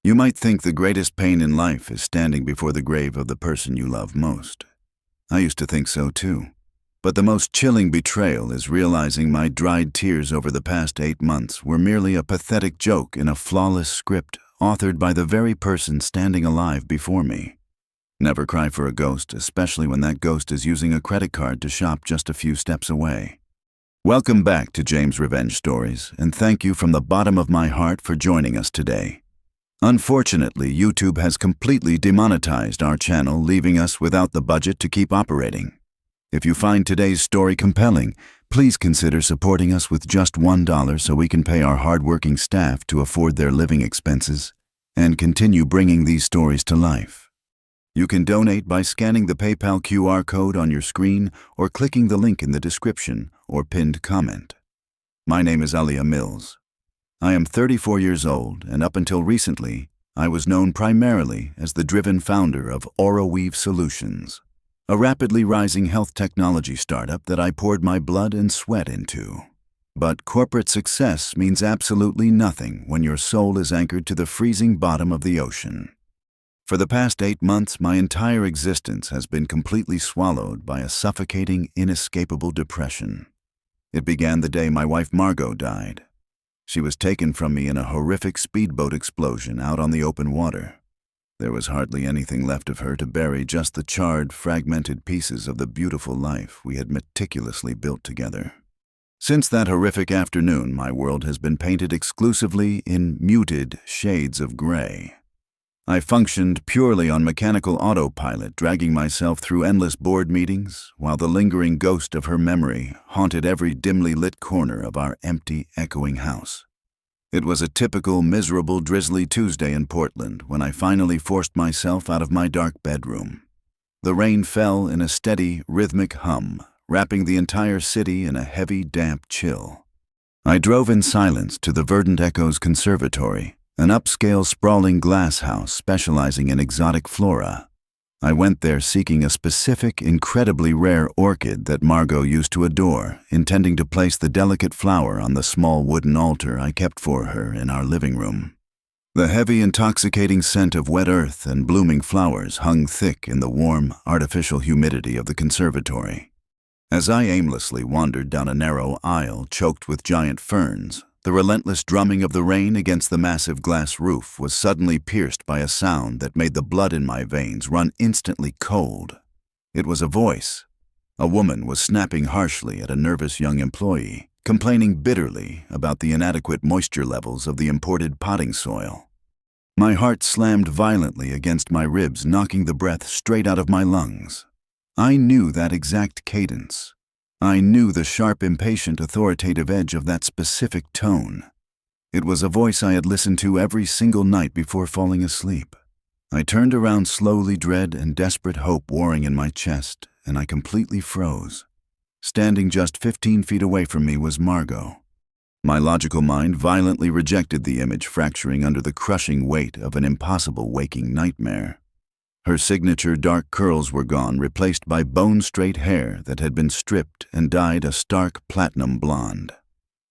You might think the greatest pain in life is standing before the grave of the person you love most. I used to think so too. But the most chilling betrayal is realizing my dried tears over the past 8 months were merely a pathetic joke in a flawless script authored by the very person standing alive before me. Never cry for a ghost, especially when that ghost is using a credit card to shop just a few steps away. Welcome back to James Revenge Stories, and thank you from the bottom of my heart for joining us today. Unfortunately, YouTube has completely demonetized our channel, leaving us without the budget to keep operating. If you find today's story compelling, please consider supporting us with just $1 so we can pay our hardworking staff to afford their living expenses and continue bringing these stories to life. You can donate by scanning the PayPal QR code on your screen or clicking the link in the description or pinned comment. My name is Aliyah Mills. I am 34 years old, and up until recently, I was known primarily as the driven founder of AuraWeave Solutions, a rapidly rising health technology startup that I poured my blood and sweat into. But corporate success means absolutely nothing when your soul is anchored to the freezing bottom of the ocean. For the past 8 months, my entire existence has been completely swallowed by a suffocating, inescapable depression. It began the day my wife Margot died. She was taken from me in a horrific speedboat explosion out on the open water. There was hardly anything left of her to bury, just the charred, fragmented pieces of the beautiful life we had meticulously built together. Since that horrific afternoon, my world has been painted exclusively in muted shades of gray. I functioned purely on mechanical autopilot, dragging myself through endless board meetings, while the lingering ghost of her memory haunted every dimly lit corner of our empty, echoing house. It was a typical, miserable, drizzly Tuesday in Portland when I finally forced myself out of my dark bedroom. The rain fell in a steady, rhythmic hum, wrapping the entire city in a heavy, damp chill. I drove in silence to the Verdant Echoes Conservatory, an upscale, sprawling glass house specializing in exotic flora. I went there seeking a specific, incredibly rare orchid that Margot used to adore, intending to place the delicate flower on the small wooden altar I kept for her in our living room. The heavy, intoxicating scent of wet earth and blooming flowers hung thick in the warm, artificial humidity of the conservatory. As I aimlessly wandered down a narrow aisle choked with giant ferns, the relentless drumming of the rain against the massive glass roof was suddenly pierced by a sound that made the blood in my veins run instantly cold. It was a voice. A woman was snapping harshly at a nervous young employee, complaining bitterly about the inadequate moisture levels of the imported potting soil. My heart slammed violently against my ribs, knocking the breath straight out of my lungs. I knew that exact cadence. I knew the sharp, impatient, authoritative edge of that specific tone. It was a voice I had listened to every single night before falling asleep. I turned around slowly, dread and desperate hope warring in my chest, and I completely froze. Standing just 15 feet away from me was Margot. My logical mind violently rejected the image, fracturing under the crushing weight of an impossible waking nightmare. Her signature dark curls were gone, replaced by bone-straight hair that had been stripped and dyed a stark platinum blonde.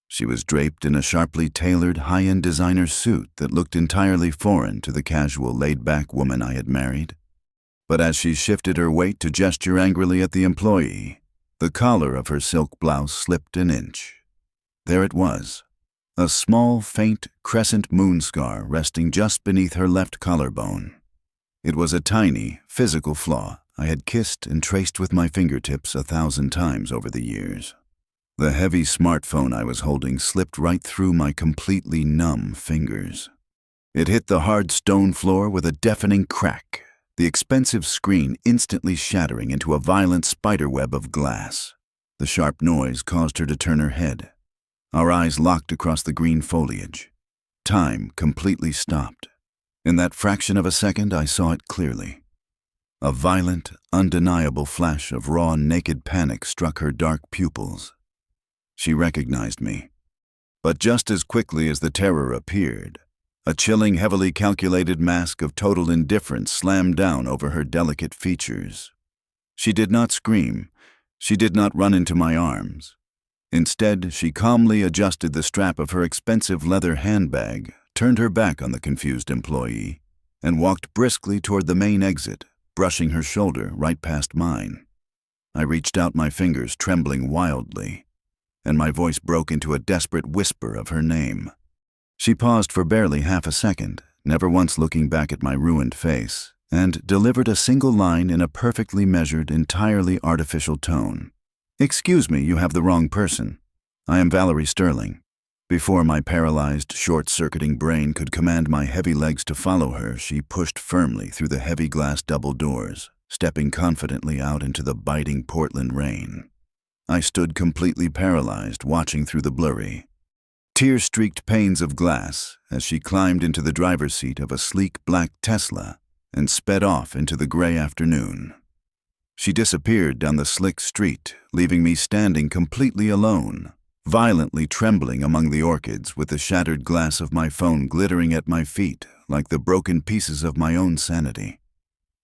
She was draped in a sharply tailored, high-end designer suit that looked entirely foreign to the casual, laid-back woman I had married. But as she shifted her weight to gesture angrily at the employee, the collar of her silk blouse slipped an inch. There it was, a small, faint crescent moon scar resting just beneath her left collarbone. It was a tiny, physical flaw I had kissed and traced with my fingertips 1,000 times over the years. The heavy smartphone I was holding slipped right through my completely numb fingers. It hit the hard stone floor with a deafening crack, the expensive screen instantly shattering into a violent spiderweb of glass. The sharp noise caused her to turn her head. Our eyes locked across the green foliage. Time completely stopped. In that fraction of a second, I saw it clearly. A violent, undeniable flash of raw, naked panic struck her dark pupils. She recognized me. But just as quickly as the terror appeared, a chilling, heavily calculated mask of total indifference slammed down over her delicate features. She did not scream. She did not run into my arms. Instead, she calmly adjusted the strap of her expensive leather handbag, turned her back on the confused employee and walked briskly toward the main exit, brushing her shoulder right past mine. I reached out my fingers, trembling wildly, and my voice broke into a desperate whisper of her name. She paused for barely half a second, never once looking back at my ruined face, and delivered a single line in a perfectly measured, entirely artificial tone. "Excuse me, you have the wrong person. I am Valerie Sterling." Before my paralyzed, short-circuiting brain could command my heavy legs to follow her, she pushed firmly through the heavy glass double doors, stepping confidently out into the biting Portland rain. I stood completely paralyzed, watching through the blurry, tear-streaked panes of glass as she climbed into the driver's seat of a sleek black Tesla and sped off into the gray afternoon. She disappeared down the slick street, leaving me standing completely alone, violently trembling among the orchids with the shattered glass of my phone glittering at my feet like the broken pieces of my own sanity.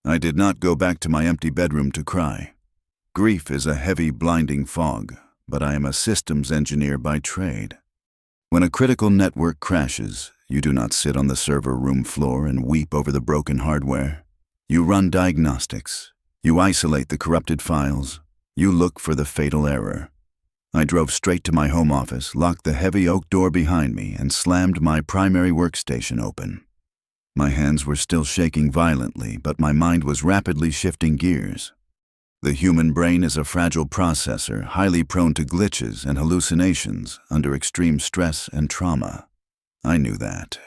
I did not go back to my empty bedroom to cry. Grief is a heavy, blinding fog, but I am a systems engineer by trade. When a critical network crashes, you do not sit on the server room floor and weep over the broken hardware. You run diagnostics. You isolate the corrupted files. You look for the fatal error. I drove straight to my home office, locked the heavy oak door behind me, and slammed my primary workstation open. My hands were still shaking violently, but my mind was rapidly shifting gears. The human brain is a fragile processor, highly prone to glitches and hallucinations under extreme stress and trauma. I knew that.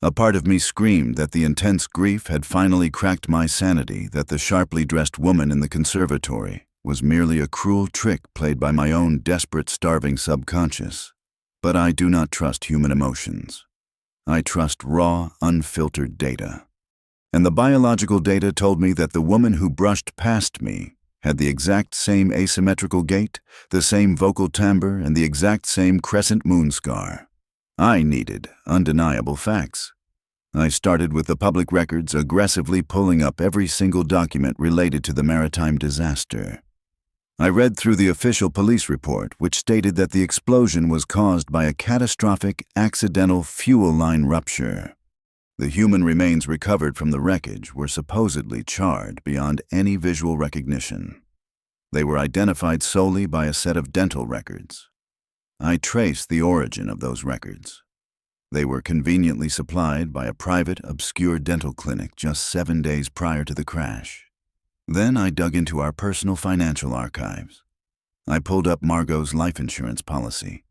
A part of me screamed that the intense grief had finally cracked my sanity, that the sharply dressed woman in the conservatory was merely a cruel trick played by my own desperate, starving subconscious. But I do not trust human emotions. I trust raw, unfiltered data. And the biological data told me that the woman who brushed past me had the exact same asymmetrical gait, the same vocal timbre, and the exact same crescent moon scar. I needed undeniable facts. I started with the public records, aggressively pulling up every single document related to the maritime disaster. I read through the official police report, which stated that the explosion was caused by a catastrophic accidental fuel line rupture. The human remains recovered from the wreckage were supposedly charred beyond any visual recognition. They were identified solely by a set of dental records. I traced the origin of those records. They were conveniently supplied by a private, obscure dental clinic just 7 days prior to the crash. Then I dug into our personal financial archives. I pulled up Margot's life insurance policy.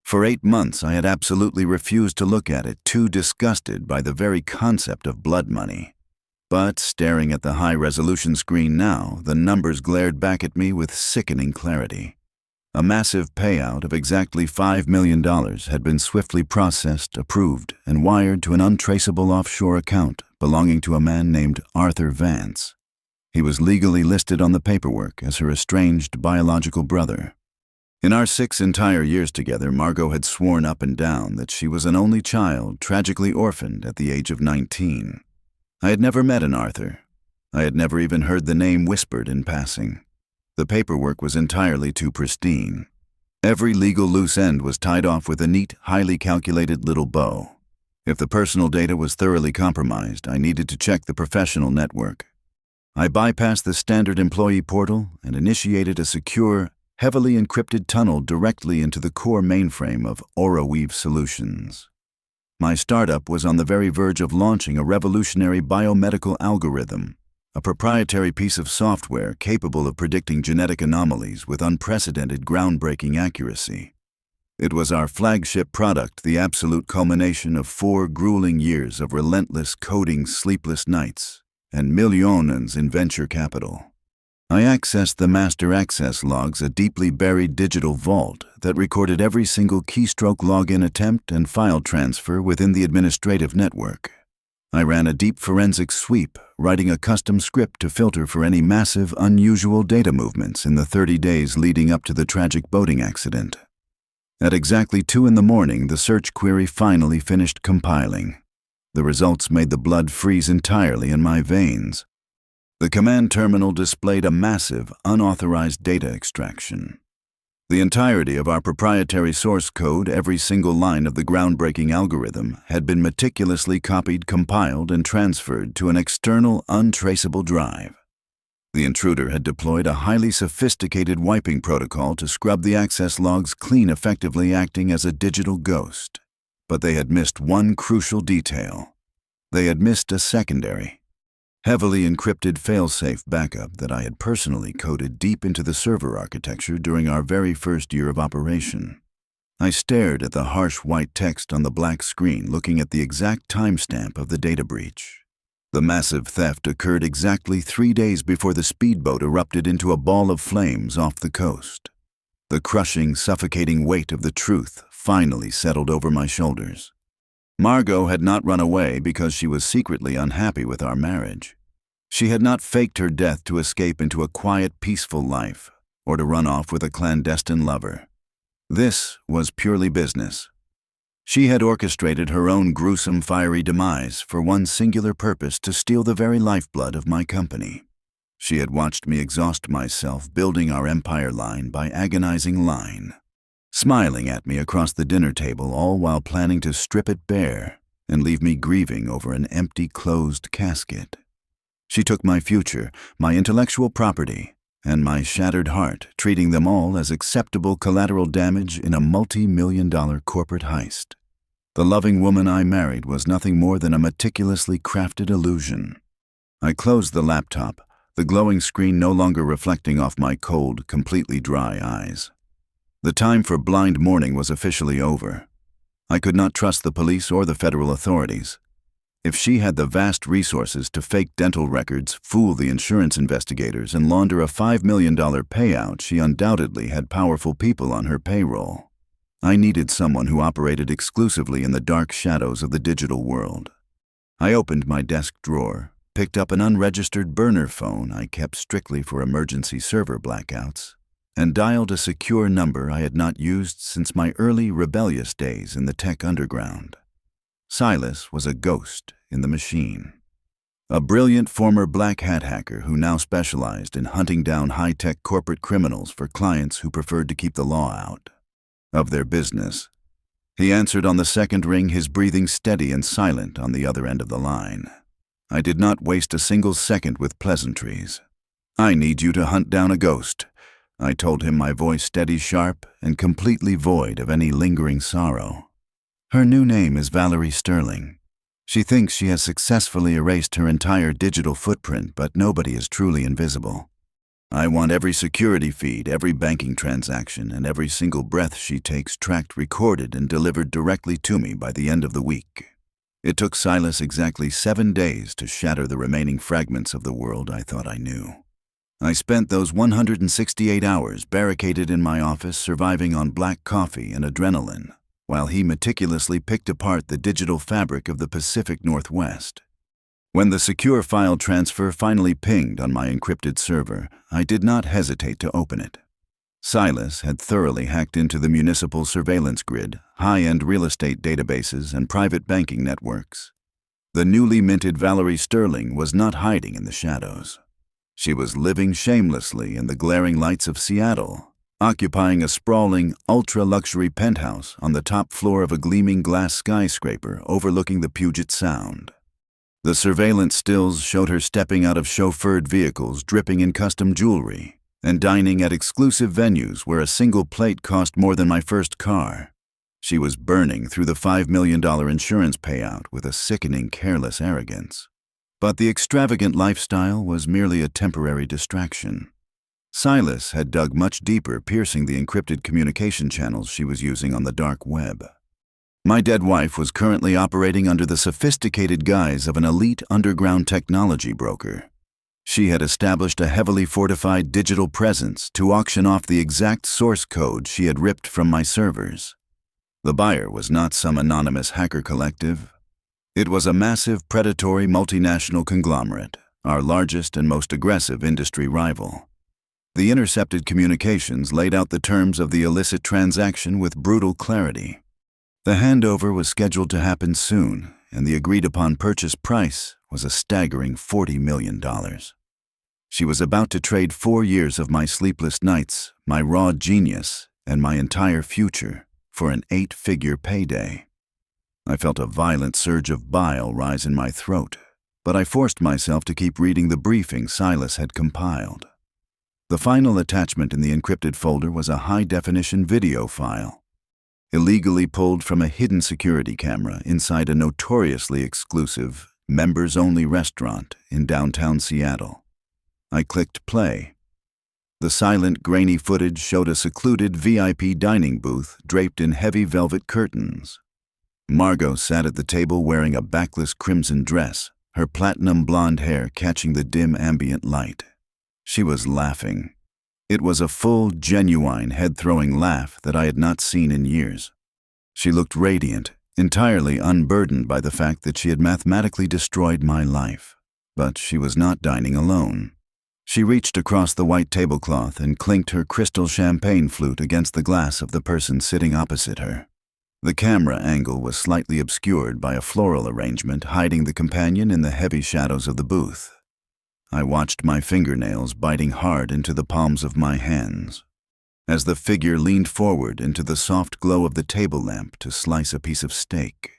For 8 months, I had absolutely refused to look at it, too disgusted by the very concept of blood money. But staring at the high-resolution screen now, the numbers glared back at me with sickening clarity. A massive payout of exactly $5 million had been swiftly processed, approved, and wired to an untraceable offshore account belonging to a man named Arthur Vance. He was legally listed on the paperwork as her estranged biological brother. In our 6 entire years together, Margot had sworn up and down that she was an only child, tragically orphaned at the age of 19. I had never met an Arthur. I had never even heard the name whispered in passing. The paperwork was entirely too pristine. Every legal loose end was tied off with a neat, highly calculated little bow. If the personal data was thoroughly compromised, I needed to check the professional network. I bypassed the standard employee portal and initiated a secure, heavily encrypted tunnel directly into the core mainframe of AuraWeave Solutions. My startup was on the very verge of launching a revolutionary biomedical algorithm, a proprietary piece of software capable of predicting genetic anomalies with unprecedented groundbreaking accuracy. It was our flagship product, the absolute culmination of 4 grueling years of relentless coding, sleepless nights, and millions in venture capital. I accessed the master access logs, a deeply buried digital vault that recorded every single keystroke login attempt and file transfer within the administrative network. I ran a deep forensic sweep, writing a custom script to filter for any massive, unusual data movements in the 30 days leading up to the tragic boating accident. At exactly 2 a.m, the search query finally finished compiling. The results made the blood freeze entirely in my veins. The command terminal displayed a massive, unauthorized data extraction. The entirety of our proprietary source code, every single line of the groundbreaking algorithm, had been meticulously copied, compiled, and transferred to an external, untraceable drive. The intruder had deployed a highly sophisticated wiping protocol to scrub the access logs clean, effectively acting as a digital ghost. But they had missed one crucial detail. They had missed a secondary, heavily encrypted fail-safe backup that I had personally coded deep into the server architecture during our very first year of operation. I stared at the harsh white text on the black screen, looking at the exact timestamp of the data breach. The massive theft occurred exactly 3 days before the speedboat erupted into a ball of flames off the coast. The crushing, suffocating weight of the truth finally settled over my shoulders. Margot had not run away because she was secretly unhappy with our marriage. She had not faked her death to escape into a quiet, peaceful life, or to run off with a clandestine lover. This was purely business. She had orchestrated her own gruesome, fiery demise for one singular purpose: to steal the very lifeblood of my company. She had watched me exhaust myself building our empire line by agonizing line, smiling at me across the dinner table, all while planning to strip it bare and leave me grieving over an empty, closed casket. She took my future, my intellectual property, and my shattered heart, treating them all as acceptable collateral damage in a multi-million-dollar corporate heist. The loving woman I married was nothing more than a meticulously crafted illusion. I closed the laptop, the glowing screen no longer reflecting off my cold, completely dry eyes. The time for blind mourning was officially over. I could not trust the police or the federal authorities. If she had the vast resources to fake dental records, fool the insurance investigators, and launder a $5 million payout, she undoubtedly had powerful people on her payroll. I needed someone who operated exclusively in the dark shadows of the digital world. I opened my desk drawer, picked up an unregistered burner phone I kept strictly for emergency server blackouts, and dialed a secure number I had not used since my early rebellious days in the tech underground. Silas was a ghost in the machine. A brilliant former black hat hacker who now specialized in hunting down high-tech corporate criminals for clients who preferred to keep the law out of their business. He answered on the second ring, his breathing steady and silent on the other end of the line. I did not waste a single second with pleasantries. "I need you to hunt down a ghost," I told him, my voice steady, sharp, and completely void of any lingering sorrow. "Her new name is Valerie Sterling. She thinks she has successfully erased her entire digital footprint, but nobody is truly invisible. I want every security feed, every banking transaction, and every single breath she takes tracked, recorded, and delivered directly to me by the end of the week." It took Silas exactly 7 days to shatter the remaining fragments of the world I thought I knew. I spent those 168 hours barricaded in my office, surviving on black coffee and adrenaline, while he meticulously picked apart the digital fabric of the Pacific Northwest. When the secure file transfer finally pinged on my encrypted server, I did not hesitate to open it. Silas had thoroughly hacked into the municipal surveillance grid, high-end real estate databases, and private banking networks. The newly minted Valerie Sterling was not hiding in the shadows. She was living shamelessly in the glaring lights of Seattle, occupying a sprawling, ultra-luxury penthouse on the top floor of a gleaming glass skyscraper overlooking the Puget Sound. The surveillance stills showed her stepping out of chauffeured vehicles, dripping in custom jewelry, and dining at exclusive venues where a single plate cost more than my first car. She was burning through the $5 million insurance payout with a sickening, careless arrogance. But the extravagant lifestyle was merely a temporary distraction. Silas had dug much deeper, piercing the encrypted communication channels she was using on the dark web. My dead wife was currently operating under the sophisticated guise of an elite underground technology broker. She had established a heavily fortified digital presence to auction off the exact source code she had ripped from my servers. The buyer was not some anonymous hacker collective. It was a massive, predatory multinational conglomerate, our largest and most aggressive industry rival. The intercepted communications laid out the terms of the illicit transaction with brutal clarity. The handover was scheduled to happen soon, and the agreed-upon purchase price was a staggering $40 million. She was about to trade 4 years of my sleepless nights, my raw genius, and my entire future for an 8-figure payday. I felt a violent surge of bile rise in my throat, but I forced myself to keep reading the briefing Silas had compiled. The final attachment in the encrypted folder was a high-definition video file, illegally pulled from a hidden security camera inside a notoriously exclusive, members-only restaurant in downtown Seattle. I clicked play. The silent, grainy footage showed a secluded VIP dining booth draped in heavy velvet curtains. Margot sat at the table wearing a backless crimson dress, her platinum blonde hair catching the dim ambient light. She was laughing. It was a full, genuine, head-throwing laugh that I had not seen in years. She looked radiant, entirely unburdened by the fact that she had mathematically destroyed my life. But she was not dining alone. She reached across the white tablecloth and clinked her crystal champagne flute against the glass of the person sitting opposite her. The camera angle was slightly obscured by a floral arrangement hiding the companion in the heavy shadows of the booth. I watched my fingernails biting hard into the palms of my hands as the figure leaned forward into the soft glow of the table lamp to slice a piece of steak.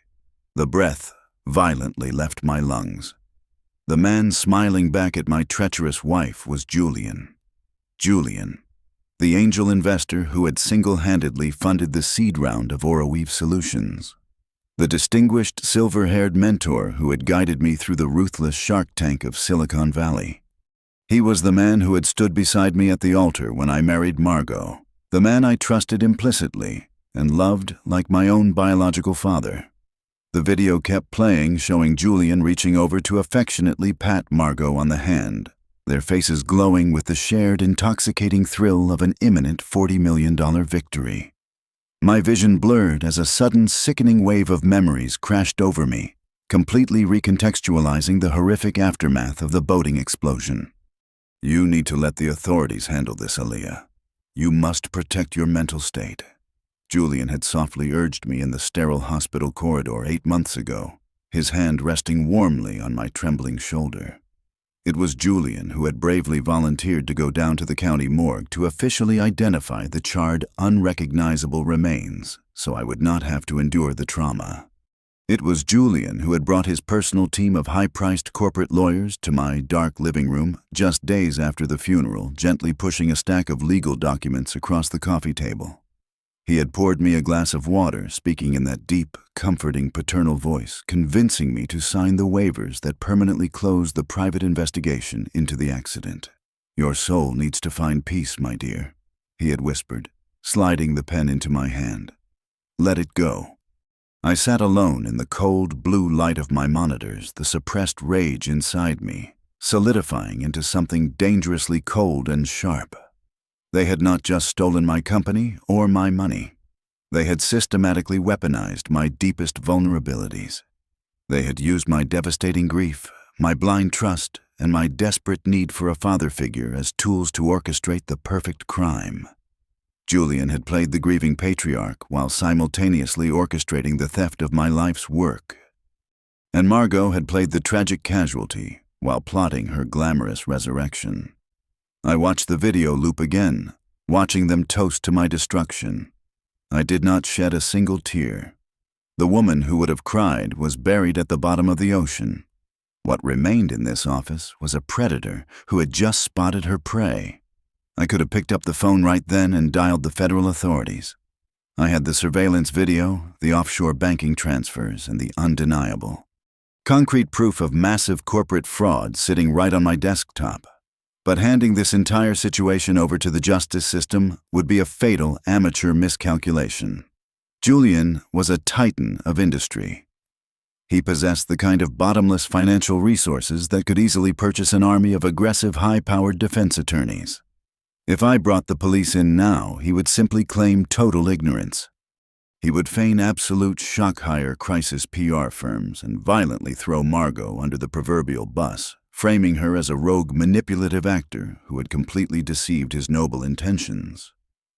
The breath violently left my lungs. The man smiling back at my treacherous wife was Julian. Julian, the angel investor who had single-handedly funded the seed round of AuraWeave Solutions. The distinguished silver-haired mentor who had guided me through the ruthless shark tank of Silicon Valley. He was the man who had stood beside me at the altar when I married Margot, the man I trusted implicitly and loved like my own biological father. The video kept playing, showing Julian reaching over to affectionately pat Margot on the hand, their faces glowing with the shared intoxicating thrill of an imminent $40 million victory. My vision blurred as a sudden sickening wave of memories crashed over me, completely recontextualizing the horrific aftermath of the boating explosion. You need to let the authorities handle this, Aaliyah. You must protect your mental state. Julian had softly urged me in the sterile hospital corridor 8 months ago, his hand resting warmly on my trembling shoulder. It was Julian who had bravely volunteered to go down to the county morgue to officially identify the charred, unrecognizable remains so I would not have to endure the trauma. It was Julian who had brought his personal team of high-priced corporate lawyers to my dark living room just days after the funeral, gently pushing a stack of legal documents across the coffee table. He had poured me a glass of water, speaking in that deep, comforting paternal voice, convincing me to sign the waivers that permanently closed the private investigation into the accident. Your soul needs to find peace, my dear, he had whispered, sliding the pen into my hand. Let it go. I sat alone in the cold blue light of my monitors, the suppressed rage inside me, solidifying into something dangerously cold and sharp. They had not just stolen my company or my money. They had systematically weaponized my deepest vulnerabilities. They had used my devastating grief, my blind trust, and my desperate need for a father figure as tools to orchestrate the perfect crime. Julian had played the grieving patriarch while simultaneously orchestrating the theft of my life's work. And Margot had played the tragic casualty while plotting her glamorous resurrection. I watched the video loop again, watching them toast to my destruction. I did not shed a single tear. The woman who would have cried was buried at the bottom of the ocean. What remained in this office was a predator who had just spotted her prey. I could have picked up the phone right then and dialed the federal authorities. I had the surveillance video, the offshore banking transfers, and the undeniable, concrete proof of massive corporate fraud sitting right on my desktop. But handing this entire situation over to the justice system would be a fatal amateur miscalculation. Julian was a titan of industry. He possessed the kind of bottomless financial resources that could easily purchase an army of aggressive, high-powered defense attorneys. If I brought the police in now, he would simply claim total ignorance. He would feign absolute shock-hire crisis PR firms and violently throw Margot under the proverbial bus, framing her as a rogue manipulative actor who had completely deceived his noble intentions.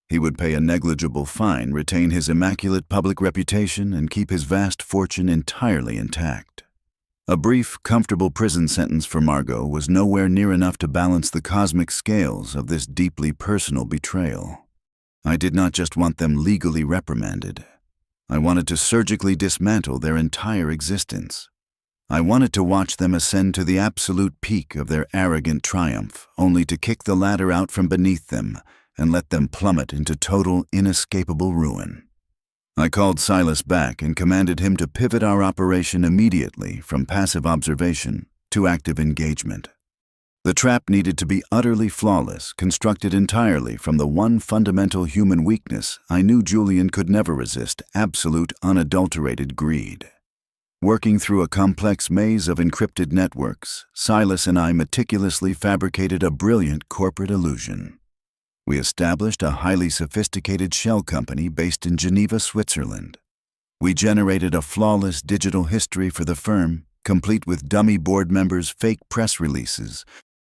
He would pay a negligible fine, retain his immaculate public reputation, and keep his vast fortune entirely intact. A brief, comfortable prison sentence for Margot was nowhere near enough to balance the cosmic scales of this deeply personal betrayal. I did not just want them legally reprimanded. I wanted to surgically dismantle their entire existence. I wanted to watch them ascend to the absolute peak of their arrogant triumph, only to kick the ladder out from beneath them and let them plummet into total, inescapable ruin. I called Silas back and commanded him to pivot our operation immediately from passive observation to active engagement. The trap needed to be utterly flawless, constructed entirely from the one fundamental human weakness I knew Julian could never resist: absolute, unadulterated greed. Working through a complex maze of encrypted networks, Silas and I meticulously fabricated a brilliant corporate illusion. We established a highly sophisticated shell company based in Geneva, Switzerland. We generated a flawless digital history for the firm, complete with dummy board members' fake press releases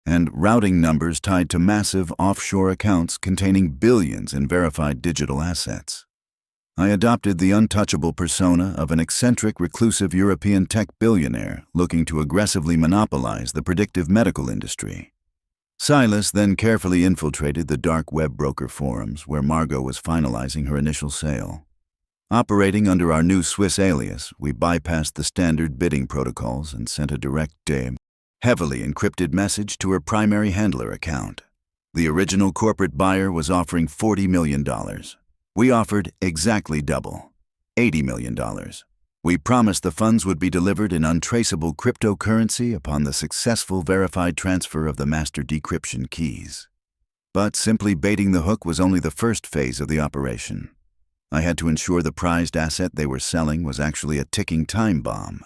and routing numbers tied to massive offshore accounts containing billions in verified digital assets. I adopted the untouchable persona of an eccentric, reclusive European tech billionaire looking to aggressively monopolize the predictive medical industry. Silas then carefully infiltrated the dark web broker forums where Margot was finalizing her initial sale. Operating under our new Swiss alias, we bypassed the standard bidding protocols and sent a direct, heavily encrypted message to her primary handler account. The original corporate buyer was offering $40 million. We offered exactly double, $80 million. We promised the funds would be delivered in untraceable cryptocurrency upon the successful verified transfer of the master decryption keys. But simply baiting the hook was only the first phase of the operation. I had to ensure the prized asset they were selling was actually a ticking time bomb.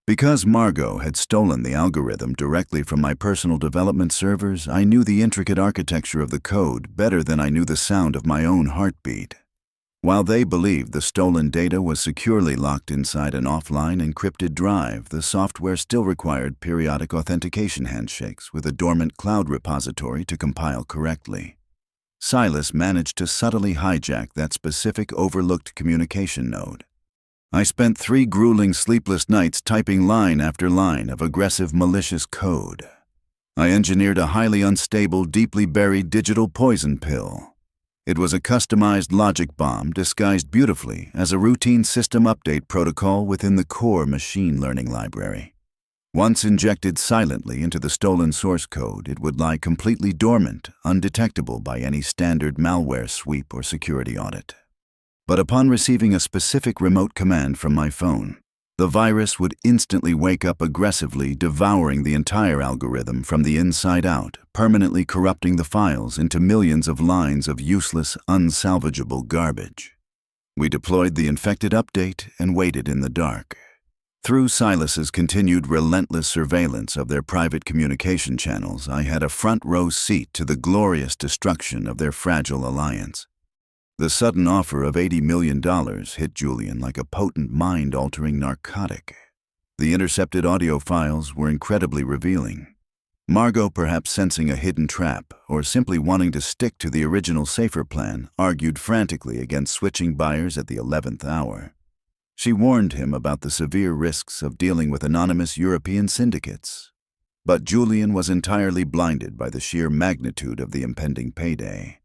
Because Margot had stolen the algorithm directly from my personal development servers, I knew the intricate architecture of the code better than I knew the sound of my own heartbeat. While they believed the stolen data was securely locked inside an offline encrypted drive, the software still required periodic authentication handshakes with a dormant cloud repository to compile correctly. Silas managed to subtly hijack that specific overlooked communication node. I spent 3 grueling sleepless nights typing line after line of aggressive, malicious code. I engineered a highly unstable, deeply buried digital poison pill. It was a customized logic bomb disguised beautifully as a routine system update protocol within the core machine learning library. Once injected silently into the stolen source code, it would lie completely dormant, undetectable by any standard malware sweep or security audit. But upon receiving a specific remote command from my phone, the virus would instantly wake up aggressively, devouring the entire algorithm from the inside out, permanently corrupting the files into millions of lines of useless, unsalvageable garbage. We deployed the infected update and waited in the dark. Through Silas's continued relentless surveillance of their private communication channels, I had a front-row seat to the glorious destruction of their fragile alliance. The sudden offer of $80 million hit Julian like a potent, mind-altering narcotic. The intercepted audio files were incredibly revealing. Margot, perhaps sensing a hidden trap or simply wanting to stick to the original safer plan, argued frantically against switching buyers at the 11th hour. She warned him about the severe risks of dealing with anonymous European syndicates. But Julian was entirely blinded by the sheer magnitude of the impending payday.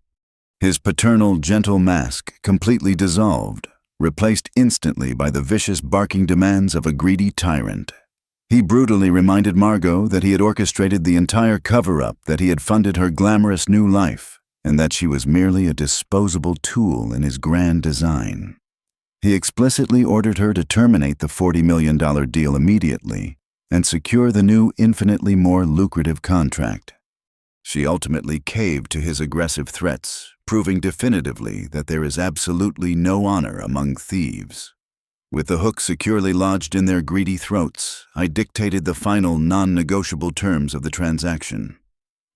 His paternal, gentle mask completely dissolved, replaced instantly by the vicious, barking demands of a greedy tyrant. He brutally reminded Margot that he had orchestrated the entire cover-up, that he had funded her glamorous new life, and that she was merely a disposable tool in his grand design. He explicitly ordered her to terminate the $40 million deal immediately and secure the new, infinitely more lucrative contract. She ultimately caved to his aggressive threats, proving definitively that there is absolutely no honor among thieves. With the hook securely lodged in their greedy throats, I dictated the final non-negotiable terms of the transaction.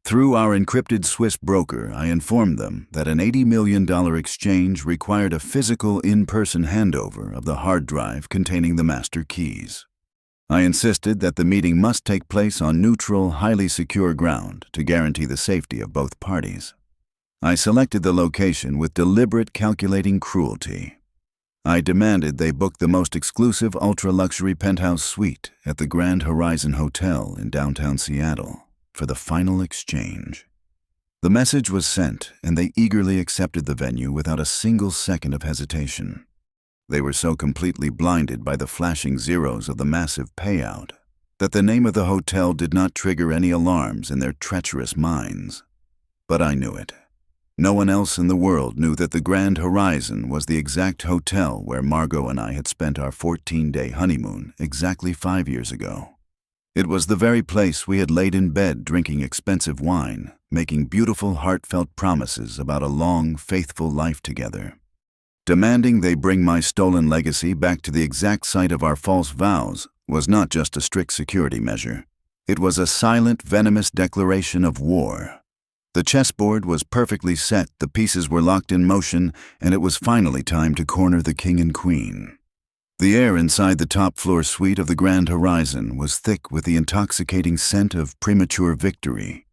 Through our encrypted Swiss broker, I informed them that an $80 million exchange required a physical in-person handover of the hard drive containing the master keys. I insisted that the meeting must take place on neutral, highly secure ground to guarantee the safety of both parties. I selected the location with deliberate, calculating cruelty. I demanded they book the most exclusive ultra-luxury penthouse suite at the Grand Horizon Hotel in downtown Seattle for the final exchange. The message was sent, and they eagerly accepted the venue without a single second of hesitation. They were so completely blinded by the flashing zeros of the massive payout that the name of the hotel did not trigger any alarms in their treacherous minds. But I knew it. No one else in the world knew that the Grand Horizon was the exact hotel where Margot and I had spent our 14-day honeymoon exactly 5 years ago. It was the very place we had laid in bed drinking expensive wine, making beautiful, heartfelt promises about a long, faithful life together. Demanding they bring my stolen legacy back to the exact site of our false vows was not just a strict security measure. It was a silent, venomous declaration of war. The chessboard was perfectly set, the pieces were locked in motion, and it was finally time to corner the king and queen. The air inside the top-floor suite of the Grand Horizon was thick with the intoxicating scent of premature victory.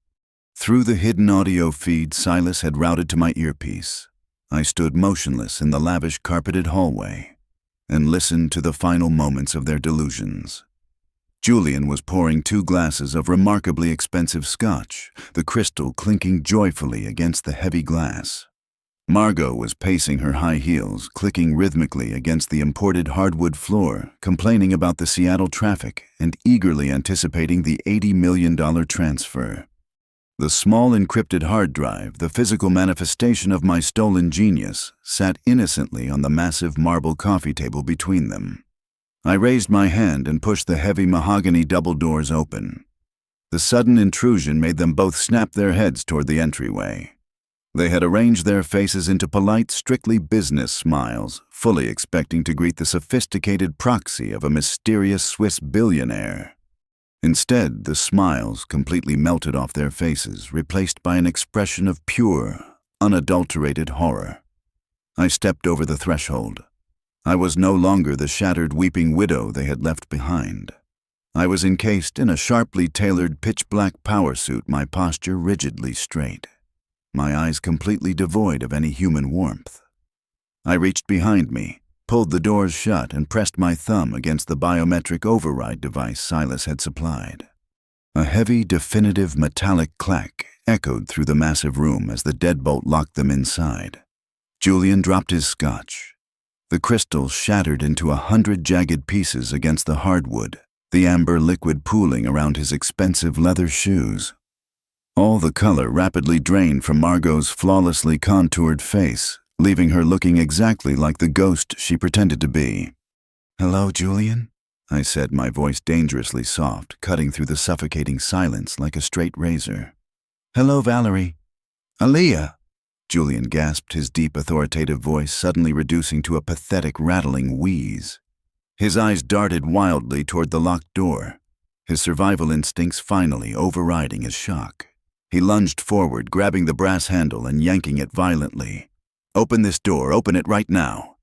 Through the hidden audio feed Silas had routed to my earpiece, I stood motionless in the lavish carpeted hallway and listened to the final moments of their delusions. Julian was pouring 2 glasses of remarkably expensive scotch, the crystal clinking joyfully against the heavy glass. Margot was pacing her high heels, clicking rhythmically against the imported hardwood floor, complaining about the Seattle traffic and eagerly anticipating the $80 million transfer. The small encrypted hard drive, the physical manifestation of my stolen genius, sat innocently on the massive marble coffee table between them. I raised my hand and pushed the heavy mahogany double doors open. The sudden intrusion made them both snap their heads toward the entryway. They had arranged their faces into polite, strictly business smiles, fully expecting to greet the sophisticated proxy of a mysterious Swiss billionaire. Instead, the smiles completely melted off their faces, replaced by an expression of pure, unadulterated horror. I stepped over the threshold. I was no longer the shattered, weeping widow they had left behind. I was encased in a sharply tailored pitch-black power suit, my posture rigidly straight, my eyes completely devoid of any human warmth. I reached behind me, pulled the doors shut, and pressed my thumb against the biometric override device Silas had supplied. A heavy, definitive metallic clack echoed through the massive room as the deadbolt locked them inside. Julian dropped his scotch. The crystal shattered into 100 jagged pieces against the hardwood, the amber liquid pooling around his expensive leather shoes. All the color rapidly drained from Margot's flawlessly contoured face, leaving her looking exactly like the ghost she pretended to be. "Hello, Julian?" I said, my voice dangerously soft, cutting through the suffocating silence like a straight razor. "Hello, Valerie." "Aaliyah!" Julian gasped, his deep, authoritative voice suddenly reducing to a pathetic, rattling wheeze. His eyes darted wildly toward the locked door, his survival instincts finally overriding his shock. He lunged forward, grabbing the brass handle and yanking it violently. "Open this door, open it right now."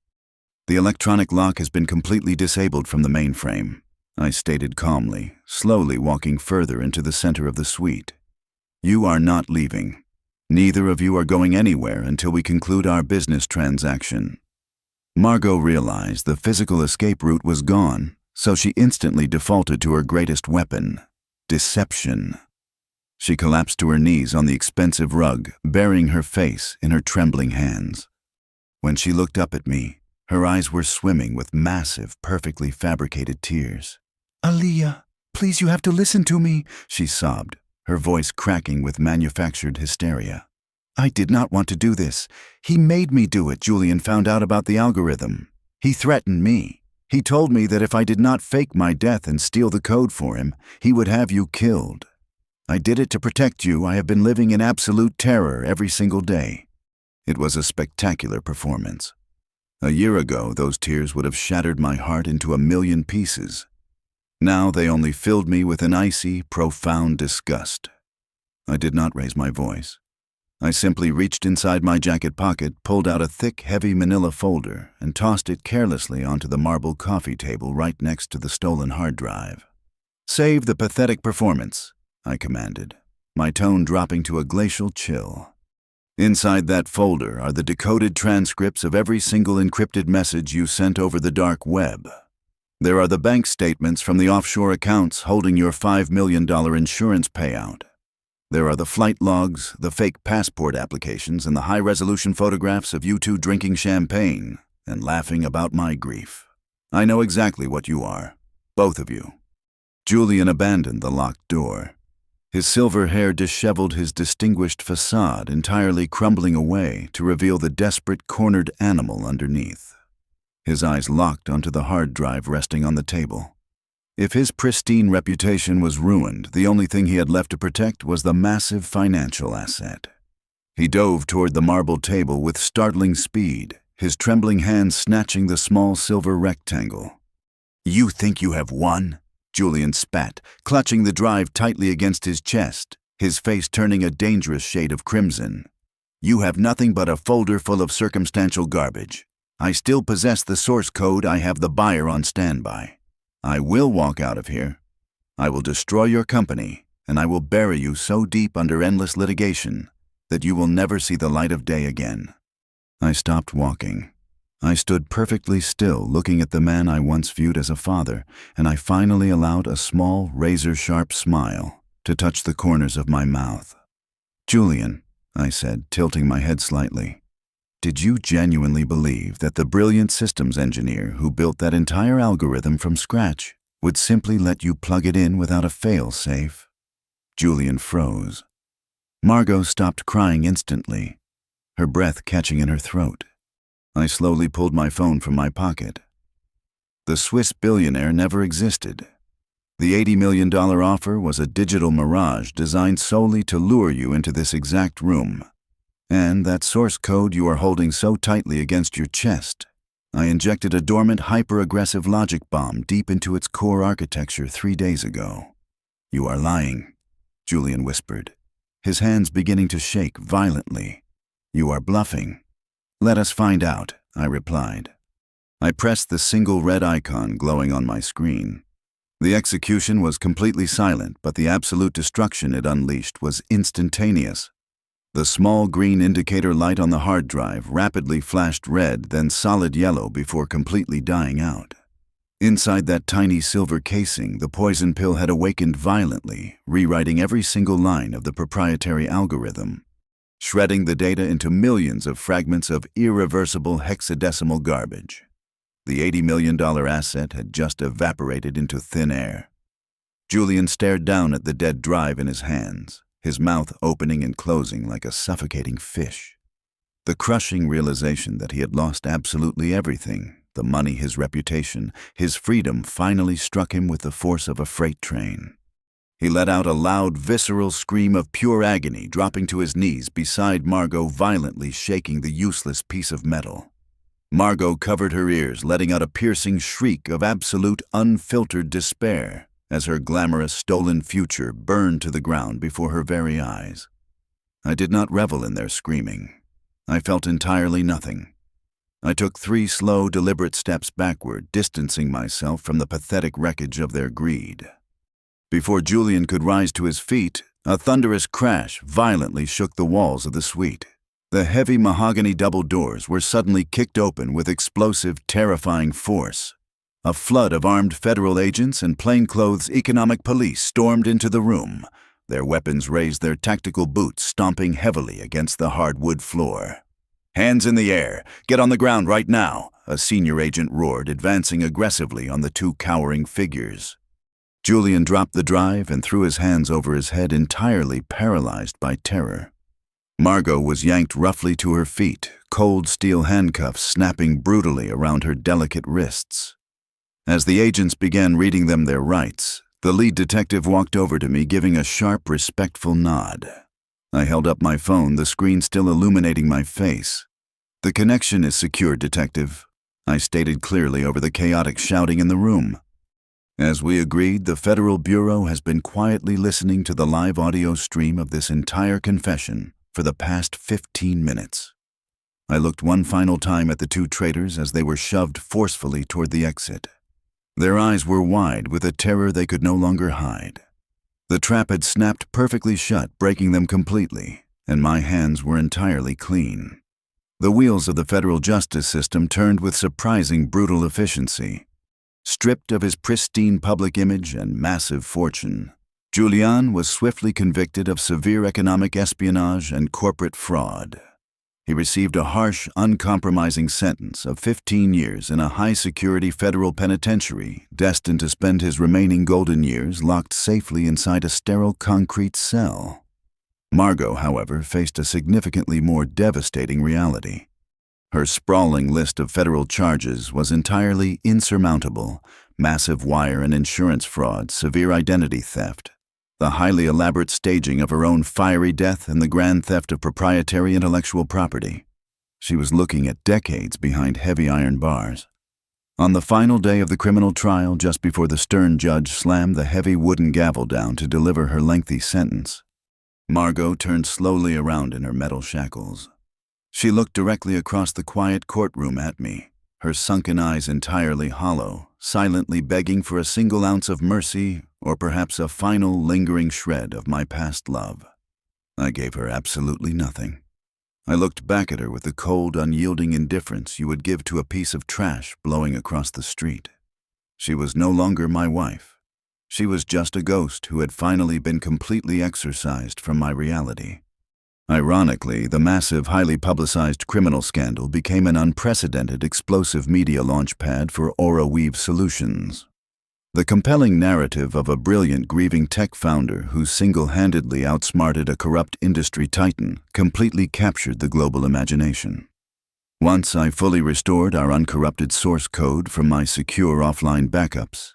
"The electronic lock has been completely disabled from the mainframe," I stated calmly, slowly walking further into the center of the suite. "You are not leaving. Neither of you are going anywhere until we conclude our business transaction." Margot realized the physical escape route was gone, so she instantly defaulted to her greatest weapon, deception. She collapsed to her knees on the expensive rug, burying her face in her trembling hands. When she looked up at me, her eyes were swimming with massive, perfectly fabricated tears. "Aaliyah, please, you have to listen to me," she sobbed, her voice cracking with manufactured hysteria. "I did not want to do this. He made me do it. Julian found out about the algorithm. He threatened me. He told me that if I did not fake my death and steal the code for him, he would have you killed. I did it to protect you. I have been living in absolute terror every single day." It was a spectacular performance. A year ago, those tears would have shattered my heart into a million pieces. Now they only filled me with an icy, profound disgust. I did not raise my voice. I simply reached inside my jacket pocket, pulled out a thick, heavy manila folder, and tossed it carelessly onto the marble coffee table right next to the stolen hard drive. "Save the pathetic performance," I commanded, my tone dropping to a glacial chill. "Inside that folder are the decoded transcripts of every single encrypted message you sent over the dark web. There are the bank statements from the offshore accounts holding your $5 million insurance payout. There are the flight logs, the fake passport applications, and the high-resolution photographs of you two drinking champagne and laughing about my grief. I know exactly what you are, both of you." Julian abandoned the locked door. His silver hair disheveled his distinguished facade, entirely crumbling away to reveal the desperate, cornered animal underneath. His eyes locked onto the hard drive resting on the table. If his pristine reputation was ruined, the only thing he had left to protect was the massive financial asset. He dove toward the marble table with startling speed, his trembling hands snatching the small silver rectangle. "You think you have won?" Julian spat, clutching the drive tightly against his chest, his face turning a dangerous shade of crimson. "You have nothing but a folder full of circumstantial garbage. I still possess the source code. I have the buyer on standby. I will walk out of here. I will destroy your company, and I will bury you so deep under endless litigation that you will never see the light of day again." I stopped walking. I stood perfectly still, looking at the man I once viewed as a father, and I finally allowed a small, razor-sharp smile to touch the corners of my mouth. "Julian," I said, tilting my head slightly, "did you genuinely believe that the brilliant systems engineer who built that entire algorithm from scratch would simply let you plug it in without a fail-safe?" Julian froze. Margot stopped crying instantly, her breath catching in her throat. I slowly pulled my phone from my pocket. The Swiss billionaire never existed. The $80 million offer was a digital mirage designed solely to lure you into this exact room. And that source code you are holding so tightly against your chest, I injected a dormant, hyper-aggressive logic bomb deep into its core architecture 3 days ago. "You are lying," Julian whispered, his hands beginning to shake violently. "You are bluffing." "Let us find out," I replied. I pressed the single red icon glowing on my screen. The execution was completely silent, but the absolute destruction it unleashed was instantaneous. The small green indicator light on the hard drive rapidly flashed red, then solid yellow before completely dying out. Inside that tiny silver casing, the poison pill had awakened violently, rewriting every single line of the proprietary algorithm, shredding the data into millions of fragments of irreversible hexadecimal garbage. The $80 million asset had just evaporated into thin air. Julian stared down at the dead drive in his hands, his mouth opening and closing like a suffocating fish. The crushing realization that he had lost absolutely everything, the money, his reputation, his freedom, finally struck him with the force of a freight train. He let out a loud, visceral scream of pure agony, dropping to his knees beside Margot, violently shaking the useless piece of metal. Margot covered her ears, letting out a piercing shriek of absolute, unfiltered despair as her glamorous, stolen future burned to the ground before her very eyes. I did not revel in their screaming. I felt entirely nothing. I took 3 slow, deliberate steps backward, distancing myself from the pathetic wreckage of their greed. Before Julian could rise to his feet, a thunderous crash violently shook the walls of the suite. The heavy mahogany double doors were suddenly kicked open with explosive, terrifying force. A flood of armed federal agents and plainclothes economic police stormed into the room. Their weapons raised, their tactical boots stomping heavily against the hardwood floor. "Hands in the air! Get on the ground right now!" a senior agent roared, advancing aggressively on the 2 cowering figures. Julian dropped the drive and threw his hands over his head, entirely paralyzed by terror. Margot was yanked roughly to her feet, cold steel handcuffs snapping brutally around her delicate wrists. As the agents began reading them their rights, the lead detective walked over to me, giving a sharp, respectful nod. I held up my phone, the screen still illuminating my face. "The connection is secure, Detective," I stated clearly over the chaotic shouting in the room. As we agreed, the Federal Bureau has been quietly listening to the live audio stream of this entire confession for the past 15 minutes. I looked one final time at the 2 traitors as they were shoved forcefully toward the exit. Their eyes were wide with a terror they could no longer hide. The trap had snapped perfectly shut, breaking them completely, and my hands were entirely clean. The wheels of the federal justice system turned with surprising brutal efficiency. Stripped of his pristine public image and massive fortune, Julian was swiftly convicted of severe economic espionage and corporate fraud. He received a harsh, uncompromising sentence of 15 years in a high-security federal penitentiary, destined to spend his remaining golden years locked safely inside a sterile concrete cell. Margot, however, faced a significantly more devastating reality. Her sprawling list of federal charges was entirely insurmountable: massive wire and insurance fraud, severe identity theft, the highly elaborate staging of her own fiery death, and the grand theft of proprietary intellectual property. She was looking at decades behind heavy iron bars. On the final day of the criminal trial, just before the stern judge slammed the heavy wooden gavel down to deliver her lengthy sentence, Margot turned slowly around in her metal shackles. She looked directly across the quiet courtroom at me, her sunken eyes entirely hollow, silently begging for a single ounce of mercy or perhaps a final lingering shred of my past love. I gave her absolutely nothing. I looked back at her with the cold, unyielding indifference you would give to a piece of trash blowing across the street. She was no longer my wife. She was just a ghost who had finally been completely exorcised from my reality. Ironically, the massive, highly publicized criminal scandal became an unprecedented explosive media launchpad for Aura Weave Solutions. The compelling narrative of a brilliant, grieving tech founder who single-handedly outsmarted a corrupt industry titan completely captured the global imagination. Once I fully restored our uncorrupted source code from my secure offline backups,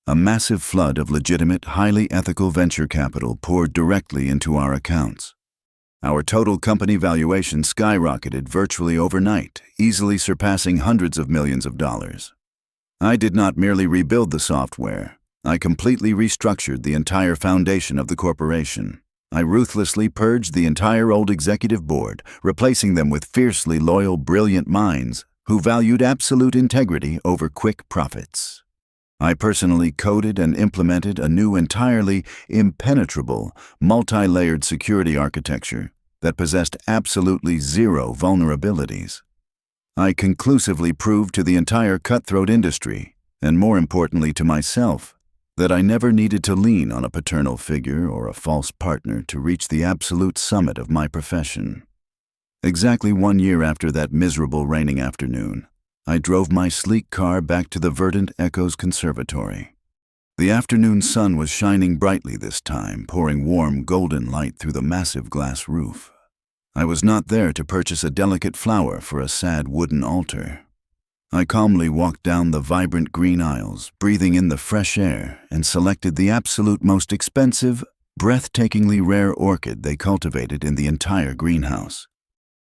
a massive flood of legitimate, highly ethical venture capital poured directly into our accounts. Our total company valuation skyrocketed virtually overnight, easily surpassing hundreds of millions of dollars. I did not merely rebuild the software. I completely restructured the entire foundation of the corporation. I ruthlessly purged the entire old executive board, replacing them with fiercely loyal, brilliant minds who valued absolute integrity over quick profits. I personally coded and implemented a new, entirely impenetrable, multi-layered security architecture that possessed absolutely zero vulnerabilities. I conclusively proved to the entire cutthroat industry, and more importantly to myself, that I never needed to lean on a paternal figure or a false partner to reach the absolute summit of my profession. Exactly 1 year after that miserable raining afternoon, I drove my sleek car back to the Verdant Echoes Conservatory. The afternoon sun was shining brightly this time, pouring warm golden light through the massive glass roof. I was not there to purchase a delicate flower for a sad wooden altar. I calmly walked down the vibrant green aisles, breathing in the fresh air, and selected the absolute most expensive, breathtakingly rare orchid they cultivated in the entire greenhouse.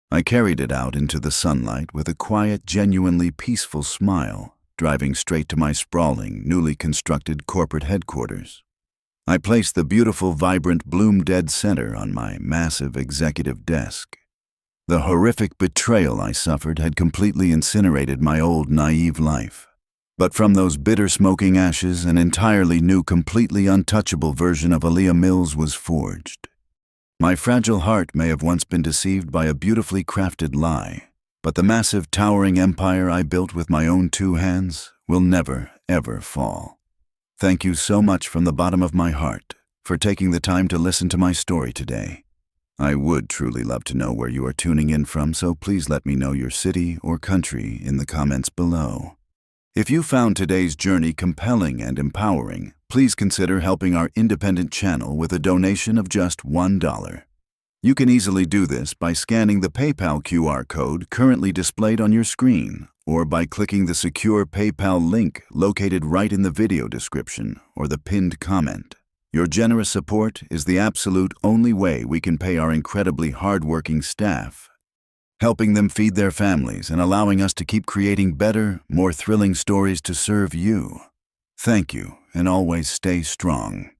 I carried it out into the sunlight with a quiet, genuinely peaceful smile, driving straight to my sprawling, newly constructed corporate headquarters. I placed the beautiful, vibrant bloom dead center on my massive executive desk. The horrific betrayal I suffered had completely incinerated my old, naive life. But from those bitter smoking ashes, an entirely new, completely untouchable version of Aaliyah Mills was forged. My fragile heart may have once been deceived by a beautifully crafted lie, but the massive, towering empire I built with my own 2 hands will never, ever fall. Thank you so much from the bottom of my heart for taking the time to listen to my story today. I would truly love to know where you are tuning in from, so please let me know your city or country in the comments below. If you found today's journey compelling and empowering, please consider helping our independent channel with a donation of just $1. You can easily do this by scanning the PayPal QR code currently displayed on your screen, or by clicking the secure PayPal link located right in the video description or the pinned comment. Your generous support is the absolute only way we can pay our incredibly hardworking staff, helping them feed their families and allowing us to keep creating better, more thrilling stories to serve you. Thank you, and always stay strong.